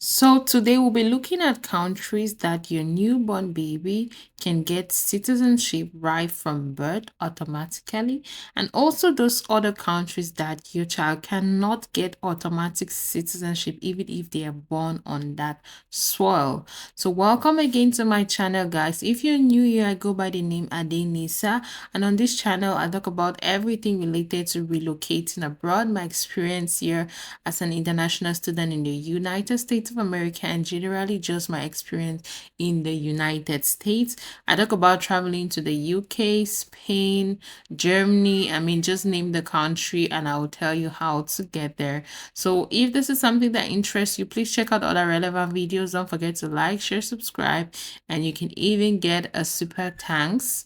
So today we'll be looking at countries that your newborn baby can get citizenship right from birth automatically, and also those other countries that your child cannot get automatic citizenship even if they are born on that soil. So welcome again to my channel, guys. If you're new here, I go by the name Adenisa, and on this channel I talk about everything related to relocating abroad, my experience here as an international student in the United States of America, and generally just my experience in the United States. I talk about traveling to the UK, Spain, Germany. I mean, just name the country and I will tell you how to get there. So if this is something that interests you, please check out other relevant videos. Don't forget to like, share, subscribe, and you can even get a super thanks.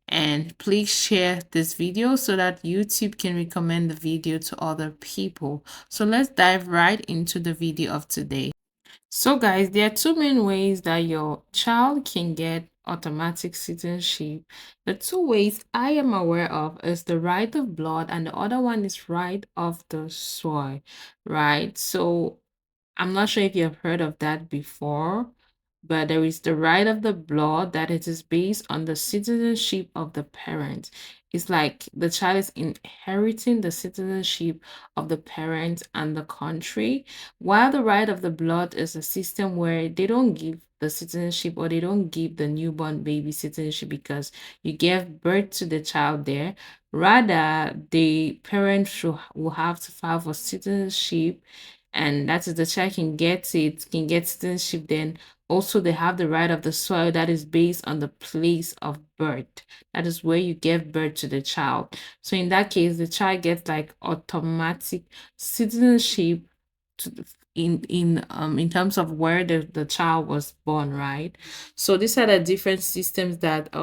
And please share this video so that YouTube can recommend the video to other people. So let's dive right into the video of today. So guys, there are two main ways that your child can get automatic citizenship. The two ways I am aware of is the right of blood and the other one is right of the soil, right? So I'm not sure if you have heard of that before, but there is the right of the blood that it is based on the citizenship of the parent. It's like the child is inheriting the citizenship of the parent and the country, while the right of the blood is a system where they don't give the citizenship or they don't give the newborn baby citizenship because you gave birth to the child there. Rather, the parent will have to file for citizenship, and that is the child can get citizenship. Then also they have the right of the soil that is based on the place of birth. That is where you give birth to the child. So in that case, the child gets like automatic citizenship to in terms of where the child was born, right? So these are the different systems that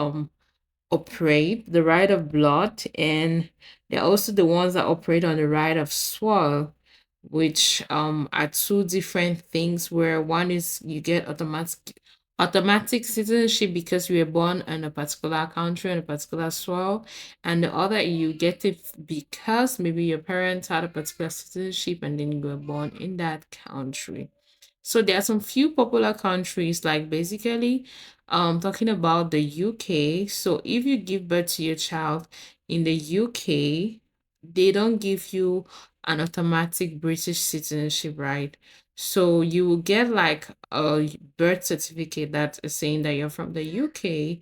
operate the right of blood, and they're also the ones that operate on the right of soil, which are two different things, where one is you get automatic citizenship because you were born in a particular country on a particular soil, and the other you get it because maybe your parents had a particular citizenship and then you were born in that country. So there are some few popular countries, like basically talking about the UK. So if you give birth to your child in the UK, they don't give you an automatic British citizenship, right? So you will get like a birth certificate that is saying that you're from the UK,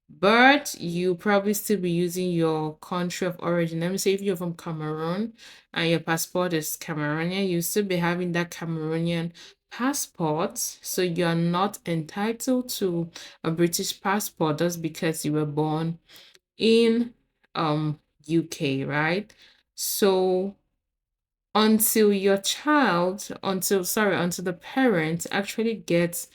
but you probably still be using your country of origin. Let me say if you're from Cameroon and your passport is Cameroonian, you still be having that Cameroonian passport. So you're not entitled to a British passport just because you were born in UK, right? So until the parent actually gets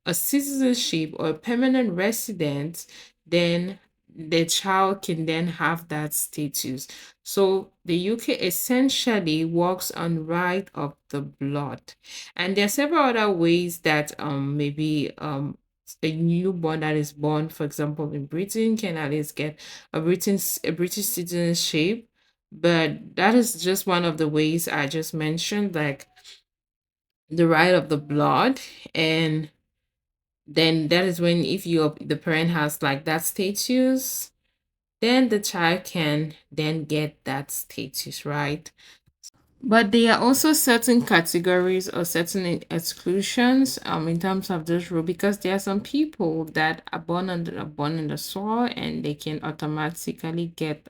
a citizenship or a permanent resident, then the child can then have that status. So the UK essentially works on right of the blood, and there are several other ways that maybe a newborn that is born, for example, in Britain, can at least get a British citizenship, but that is just one of the ways I just mentioned, like the right of the blood. And then that is when, if the parent has like that status, then the child can then get that status, right? But there are also certain categories or certain exclusions in terms of this rule, because there are some people that are born in the soil and they can automatically get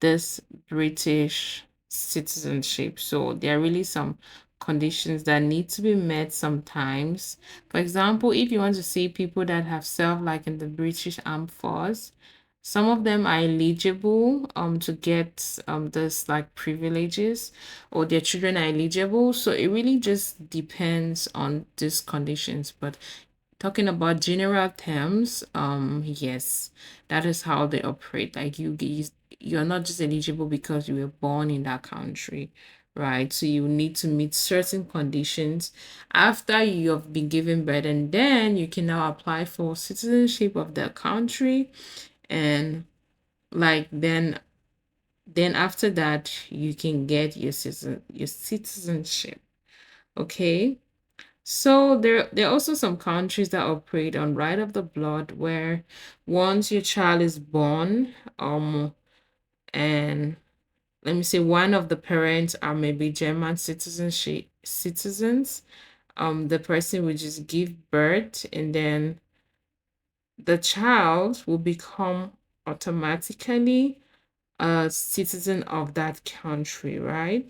this British citizenship. So there are really some conditions that need to be met sometimes. For example, if you want to see people that have served like in the British Armed Force, some of them are eligible to get this like privileges, or their children are eligible. So it really just depends on these conditions. But talking about general terms, yes, that is how they operate. Like you're not just eligible because you were born in that country, right? So you need to meet certain conditions after you have been given birth, and then you can now apply for citizenship of that country. And like then after that you can get your citizenship. Okay. So there are also some countries that operate on right of the blood where once your child is born, and let me say one of the parents are maybe German citizens, the person will just give birth and then the child will become automatically a citizen of that country, right?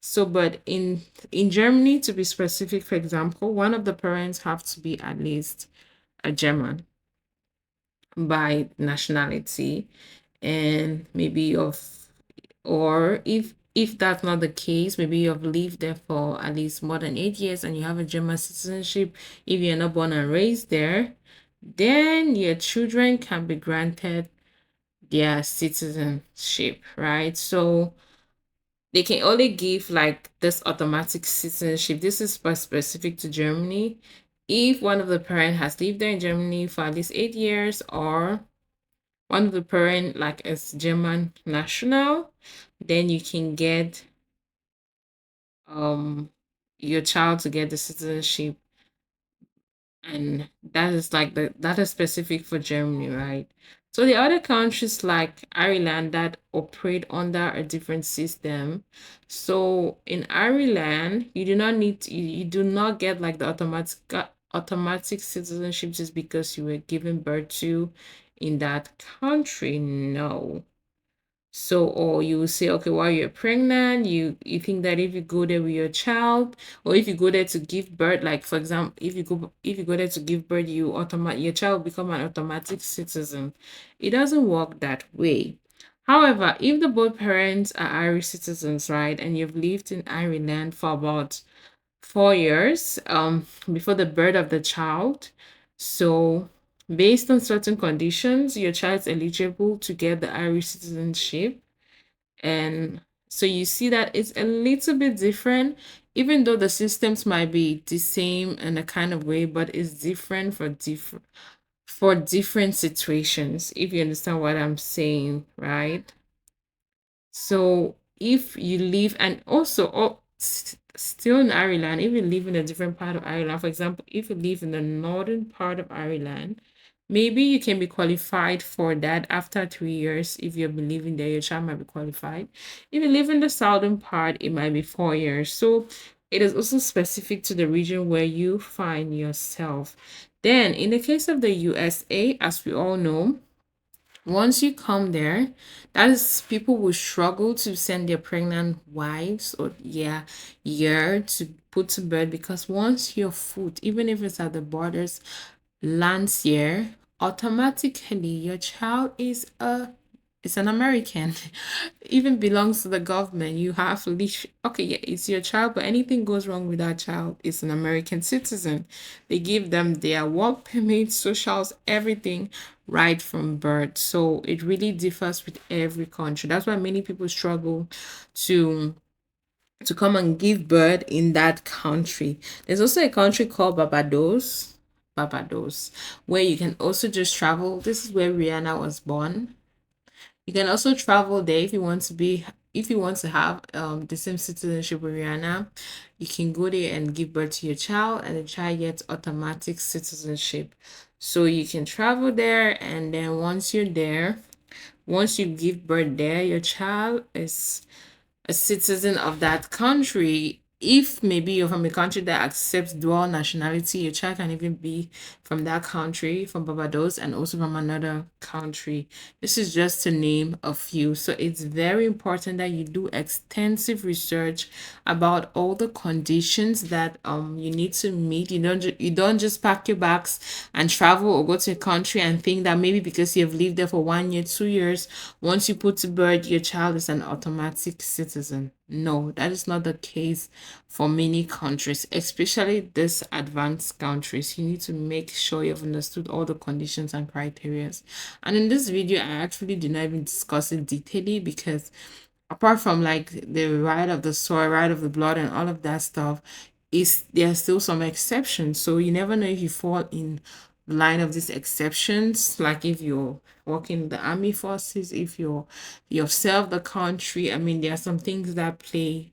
So, but in Germany, to be specific, for example, one of the parents have to be at least a German by nationality, and maybe of, or if that's not the case, maybe you've lived there for at least more than 8 years and you have a German citizenship. If you're not born and raised there, then your children can be granted their citizenship, right? So they can only give like this automatic citizenship. This is specific to Germany. If one of the parent has lived there in Germany for at least 8 years, or one of the parent like is German national, then you can get um your child to get the citizenship, and that is like that is specific for Germany, right? So the other countries like Ireland that operate under a different system. So in Ireland, you do not need you do not get like the automatic citizenship just because you were given birth to in that country. No. So, or you will say, okay, while you're pregnant, you think that if you go there with your child, or if you go there to give birth, like for example, if you go there to give birth, your child will become an automatic citizen. It doesn't work that way. However, if the both parents are Irish citizens, right, and you've lived in Ireland for about 4 years, before the birth of the child, so based on certain conditions, your child's eligible to get the Irish citizenship. And so you see that it's a little bit different, even though the systems might be the same in a kind of way, but it's different for different situations, if you understand what I'm saying, right? So if you live, and also still in Ireland, if you live in a different part of Ireland, for example, if you live in the northern part of Ireland, maybe you can be qualified for that after 3 years. If you've been living there, your child might be qualified. If you live in the southern part, it might be 4 years. So it is also specific to the region where you find yourself. Then, in the case of the USA, as we all know, once you come there, that is people will struggle to send their pregnant wives or year to put to bed, because once your foot, even if it's at the borders, lands here, automatically your child is an American. Even belongs to the government. You have leash. Okay, yeah, it's your child, but anything goes wrong with that child, it's an American citizen. They give them their work permit, socials, everything right from birth. So it really differs with every country. That's why many people struggle to come and give birth in that country. There's also a country called Barbados, where you can also just travel. This is where Rihanna was born. You can also travel there if you want to have the same citizenship with Rihanna. You can go there and give birth to your child, and the child gets automatic citizenship. So you can travel there, and then once you give birth there, your child is a citizen of that country. If maybe you're from a country that accepts dual nationality, your child can even be from that country, from Barbados, and also from another country. This is just to name a few. So it's very important that you do extensive research about all the conditions that you need to meet. You don't just pack your bags and travel or go to a country and think that maybe because you have lived there for 1 year, 2 years, once you put to birth, your child is an automatic citizen. No, that is not the case for many countries, especially these advanced countries. You need to make sure you've understood all the conditions and criteria. And in this video, I actually did not even discuss it detailedly, because apart from like the right of the soil, right of the blood, and all of that stuff, is there are still some exceptions. So you never know if you fall in the line of these exceptions, like if you're working in the army forces, if you've served the country. I mean, there are some things that play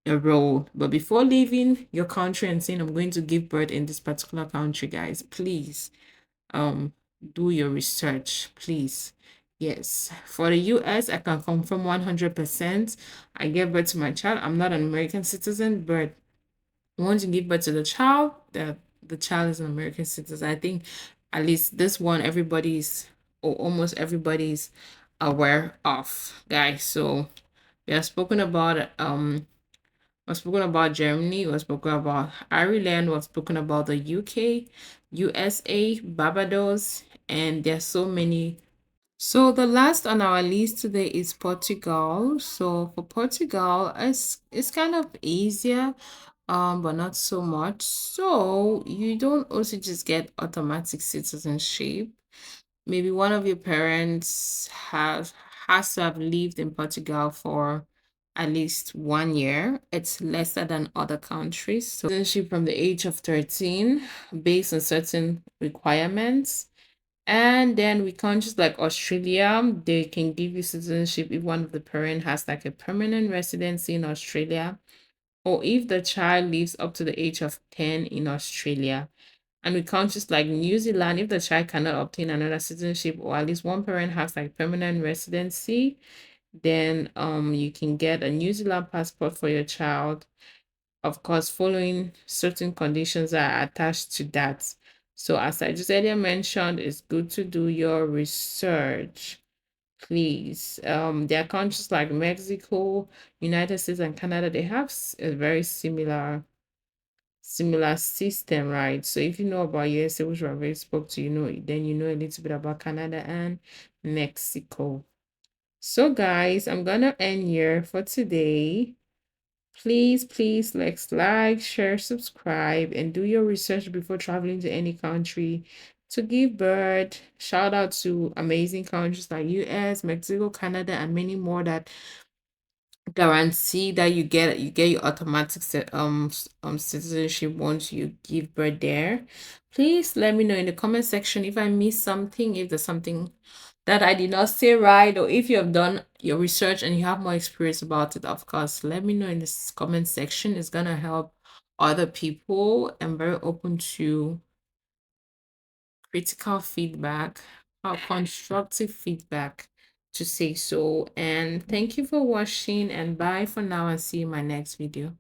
a role. But before leaving your country and saying I'm going to give birth in this particular country, guys, please um do your research, please. Yes, for the US, I can confirm 100%. I gave birth to my child. I'm not an American citizen, but once you give birth to the child, the child is an American citizen. I think at least this one everybody's or almost everybody's aware of, guys. So we have spoken about we've spoken about Germany, we've spoken about Ireland, we've spoken about the UK, USA, Barbados, and there's so many. So the last on our list today is Portugal. So for Portugal, it's kind of easier, but not so much. So you don't also just get automatic citizenship. Maybe one of your parents has to have lived in Portugal for at least 1 year. It's lesser than other countries. So citizenship from the age of 13 based on certain requirements. And then with countries like Australia, they can give you citizenship if one of the parent has like a permanent residency in Australia, or if the child lives up to the age of 10 in Australia. And with countries like New Zealand, if the child cannot obtain another citizenship or at least one parent has like permanent residency, then you can get a New Zealand passport for your child. Of course, following certain conditions are attached to that. So as I just earlier mentioned, it's good to do your research, please. There are countries like Mexico, United States, and Canada. They have a very similar system, right? So if you know about USA, which I already spoke to, then you know a little bit about Canada and Mexico. So guys, I'm gonna end here for today. Please, let's like, share, subscribe, and do your research before traveling to any country to give birth. Shout out to amazing countries like US, Mexico, Canada, and many more that guarantee that you get your automatic citizenship once you give birth there. Please let me know in the comment section if I missed something, if there's something that I did not say right, or if you have done your research and you have more experience about it. Of course, let me know in this comment section. It's gonna help other people. I'm very open to critical feedback or constructive feedback to say so. And thank you for watching, and bye for now, and see you in my next video.